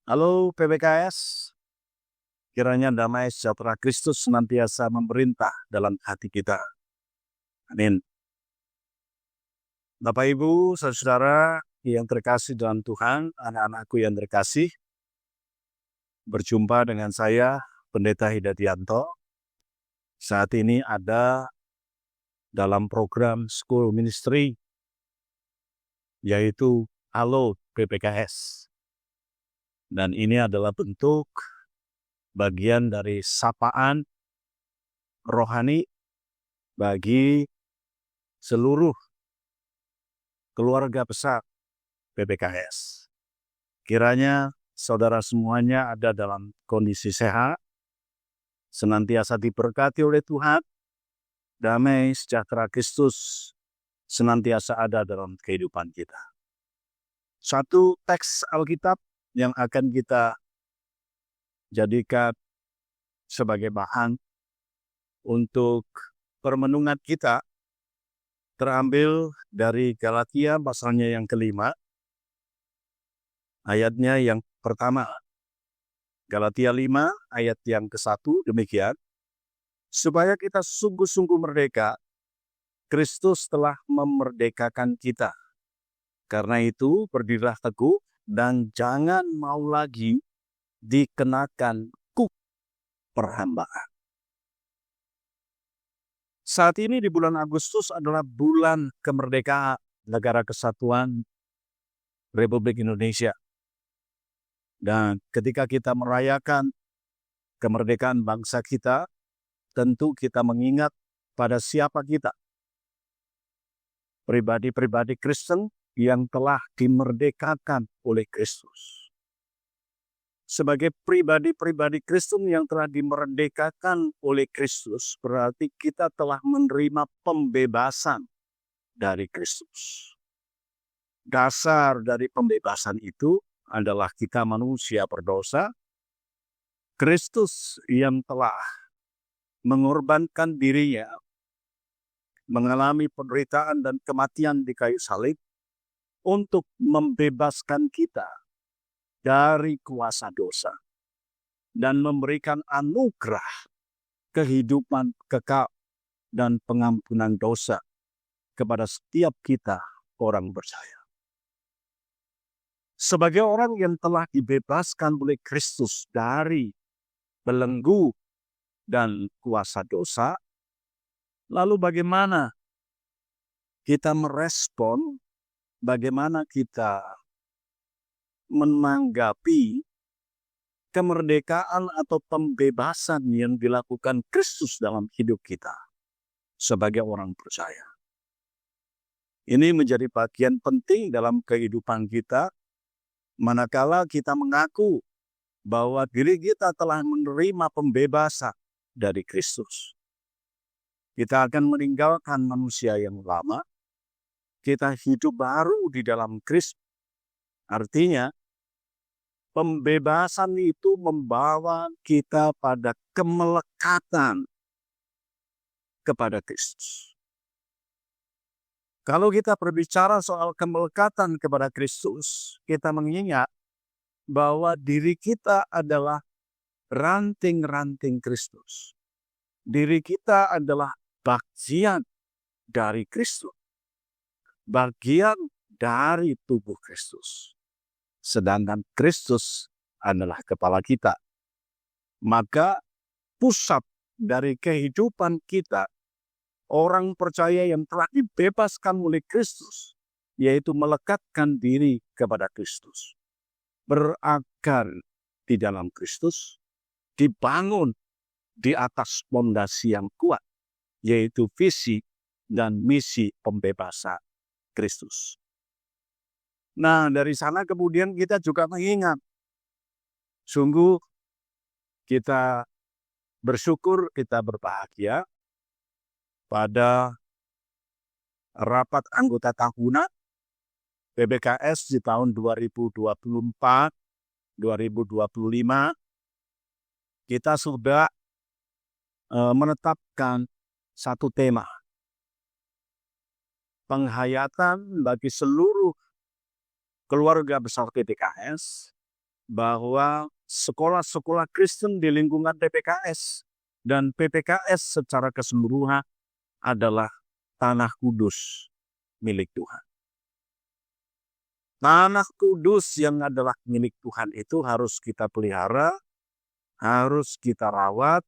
Halo PPKS, kiranya damai sejahtera Kristus senantiasa memerintah dalam hati kita. Amin. Bapak Ibu, saudara yang terkasih dalam Tuhan, anak-anakku yang terkasih, berjumpa dengan saya, Pendeta Hidatianto. Saat ini ada dalam program School Ministry, yaitu Halo PPKS. Dan ini adalah bentuk bagian dari sapaan rohani bagi seluruh keluarga besar PPKS. Kiranya saudara semuanya ada dalam kondisi sehat, senantiasa diberkati oleh Tuhan, damai sejahtera Kristus senantiasa ada dalam kehidupan kita. Satu teks Alkitab yang akan kita jadikan sebagai bahan untuk permenungan kita terambil dari Galatia pasalnya yang kelima, ayatnya yang pertama. Galatia 5 ayat yang ke-1 demikian. Supaya kita sungguh-sungguh merdeka, Kristus telah memerdekakan kita. Karena itu berdirilah teguh dan jangan mau lagi dikenakan kuk perhambaan. Saat ini di bulan Agustus adalah bulan kemerdekaan Negara Kesatuan Republik Indonesia. Dan ketika kita merayakan kemerdekaan bangsa kita, tentu kita mengingat pada siapa kita. Pribadi-pribadi Kristen yang telah dimerdekakan oleh Kristus. Sebagai pribadi-pribadi Kristen yang telah dimerdekakan oleh Kristus, berarti kita telah menerima pembebasan dari Kristus. Dasar dari pembebasan itu adalah kita manusia berdosa. Kristus yang telah mengorbankan dirinya, mengalami penderitaan dan kematian di kayu salib untuk membebaskan kita dari kuasa dosa dan memberikan anugerah kehidupan kekal dan pengampunan dosa kepada setiap kita orang percaya. Sebagai orang yang telah dibebaskan oleh Kristus dari belenggu dan kuasa dosa, lalu bagaimana kita merespon, bagaimana kita menanggapi kemerdekaan atau pembebasan yang dilakukan Kristus dalam hidup kita sebagai orang percaya. Ini menjadi bagian penting dalam kehidupan kita, manakala kita mengaku bahwa diri kita telah menerima pembebasan dari Kristus. Kita akan meninggalkan manusia yang lama, kita hidup baru di dalam Kristus. Artinya, pembebasan itu membawa kita pada kemelekatan kepada Kristus. Kalau kita berbicara soal kemelekatan kepada Kristus, kita mengingat bahwa diri kita adalah ranting-ranting Kristus. Diri kita adalah bagian dari Kristus. Bagian dari tubuh Kristus. Sedangkan Kristus adalah kepala kita. Maka pusat dari kehidupan kita, orang percaya yang telah dibebaskan oleh Kristus, yaitu melekatkan diri kepada Kristus. Berakar di dalam Kristus, dibangun di atas fondasi yang kuat, yaitu visi dan misi pembebasan Kristus. Nah, dari sana kemudian kita juga mengingat, sungguh kita bersyukur, kita berbahagia pada rapat anggota tahunan PPKS di tahun 2024-2025, kita sudah menetapkan satu tema. Penghayatan bagi seluruh keluarga besar PPKS bahwa sekolah-sekolah Kristen di lingkungan PPKS dan PPKS secara keseluruhan adalah tanah kudus milik Tuhan. Tanah kudus yang adalah milik Tuhan itu harus kita pelihara, harus kita rawat,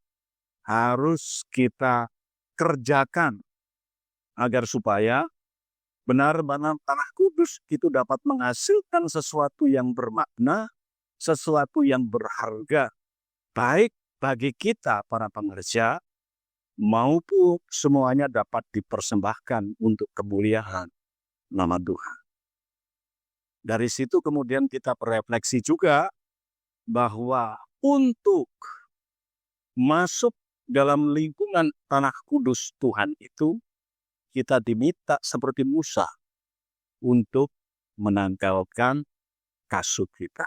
harus kita kerjakan agar supaya benar-benar tanah kudus itu dapat menghasilkan sesuatu yang bermakna, sesuatu yang berharga, baik bagi kita para pengerja, maupun semuanya dapat dipersembahkan untuk kemuliaan nama Tuhan. Dari situ kemudian kita berefleksi juga bahwa untuk masuk dalam lingkungan tanah kudus Tuhan itu, kita diminta seperti Musa untuk menanggalkan kasut kita.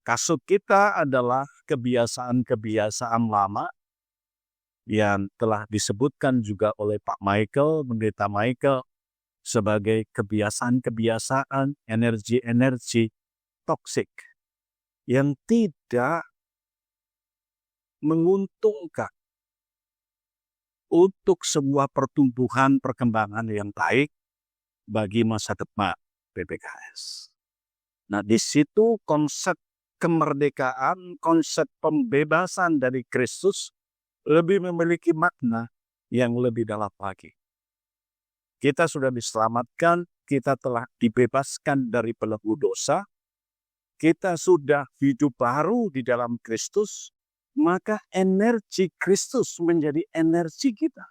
Kasut kita adalah kebiasaan-kebiasaan lama yang telah disebutkan juga oleh Pak Michael, Pendeta Michael, sebagai kebiasaan-kebiasaan energi-energi toksik yang tidak menguntungkan untuk sebuah pertumbuhan perkembangan yang baik bagi masa depan PPKS. Nah, di situ konsep kemerdekaan, konsep pembebasan dari Kristus lebih memiliki makna yang lebih dalam lagi. Kita sudah diselamatkan, kita telah dibebaskan dari belenggu dosa, kita sudah hidup baru di dalam Kristus, maka energi Kristus menjadi energi kita.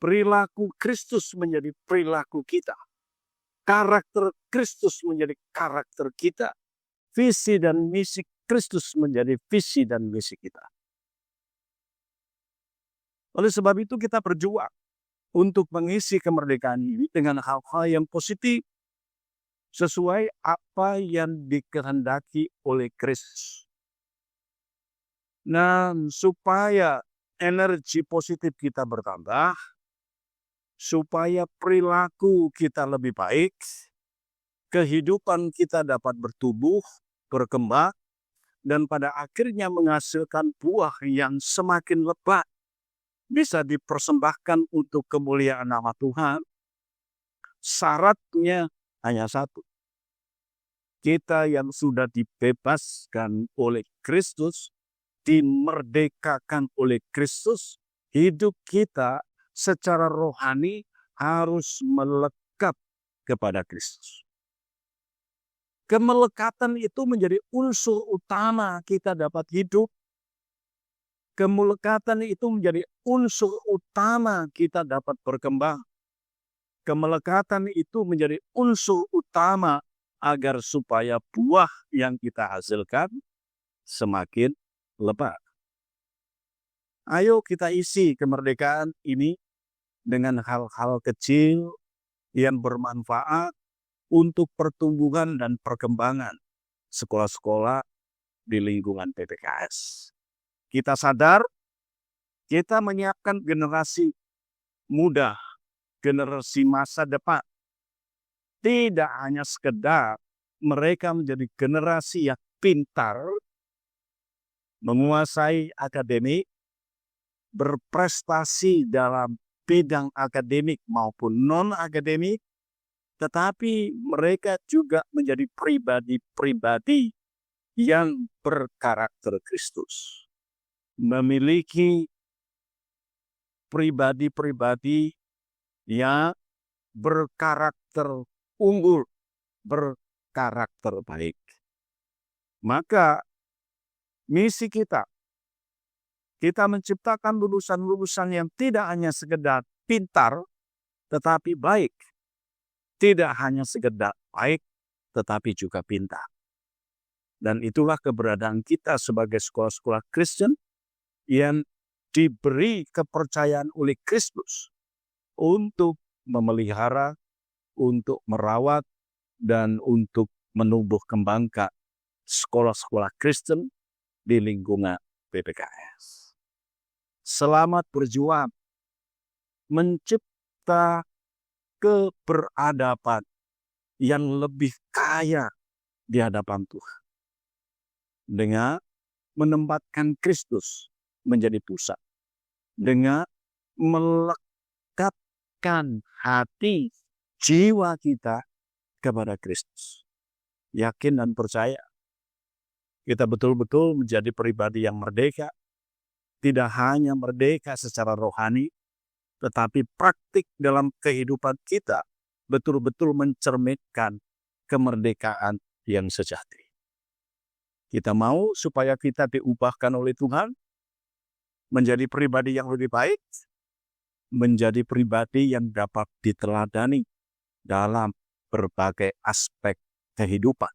Perilaku Kristus menjadi perilaku kita. Karakter Kristus menjadi karakter kita. Visi dan misi Kristus menjadi visi dan misi kita. Oleh sebab itu kita berjuang untuk mengisi kemerdekaan ini dengan hal-hal yang positif sesuai apa yang dikehendaki oleh Kristus. Nah, supaya energi positif kita bertambah, supaya perilaku kita lebih baik, kehidupan kita dapat bertumbuh, berkembang, dan pada akhirnya menghasilkan buah yang semakin lebat, bisa dipersembahkan untuk kemuliaan nama Tuhan. Syaratnya hanya satu. Kita yang sudah dibebaskan oleh Kristus, dimerdekakan oleh Kristus, hidup kita secara rohani harus melekat kepada Kristus. Kemelekatan itu menjadi unsur utama kita dapat hidup. Kemelekatan itu menjadi unsur utama kita dapat berkembang. Kemelekatan itu menjadi unsur utama agar supaya buah yang kita hasilkan semakin lebat. Ayo kita isi kemerdekaan ini dengan hal-hal kecil yang bermanfaat untuk pertumbuhan dan perkembangan sekolah-sekolah di lingkungan PPKS. Kita sadar, kita menyiapkan generasi muda, generasi masa depan. Tidak hanya sekedar mereka menjadi generasi yang pintar, menguasai akademik, berprestasi dalam bidang akademik maupun non-akademik, tetapi mereka juga menjadi pribadi-pribadi yang berkarakter Kristus. Memiliki pribadi-pribadi yang berkarakter unggul, berkarakter baik. Maka misi kita menciptakan lulusan-lulusan yang tidak hanya sekedar pintar, tetapi baik. Tidak hanya sekedar baik, tetapi juga pintar. Dan itulah keberadaan kita sebagai sekolah-sekolah Kristen yang diberi kepercayaan oleh Kristus untuk memelihara, untuk merawat, dan untuk menumbuh kembangkan sekolah-sekolah Kristen di lingkungan PPKS. Selamat berjuang mencipta keberadaban yang lebih kaya di hadapan Tuhan. Dengan menempatkan Kristus menjadi pusat. Dengan melekatkan hati, jiwa kita kepada Kristus. Yakin dan percaya. Kita betul-betul menjadi pribadi yang merdeka. Tidak hanya merdeka secara rohani, tetapi praktik dalam kehidupan kita betul-betul mencerminkan kemerdekaan yang sejati. Kita mau supaya kita diubahkan oleh Tuhan menjadi pribadi yang lebih baik, menjadi pribadi yang dapat diteladani dalam berbagai aspek kehidupan.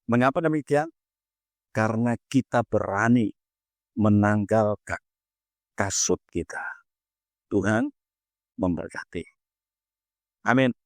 Mengapa demikian? Karena kita berani menanggalkan kasut kita. Tuhan memberkati. Amin.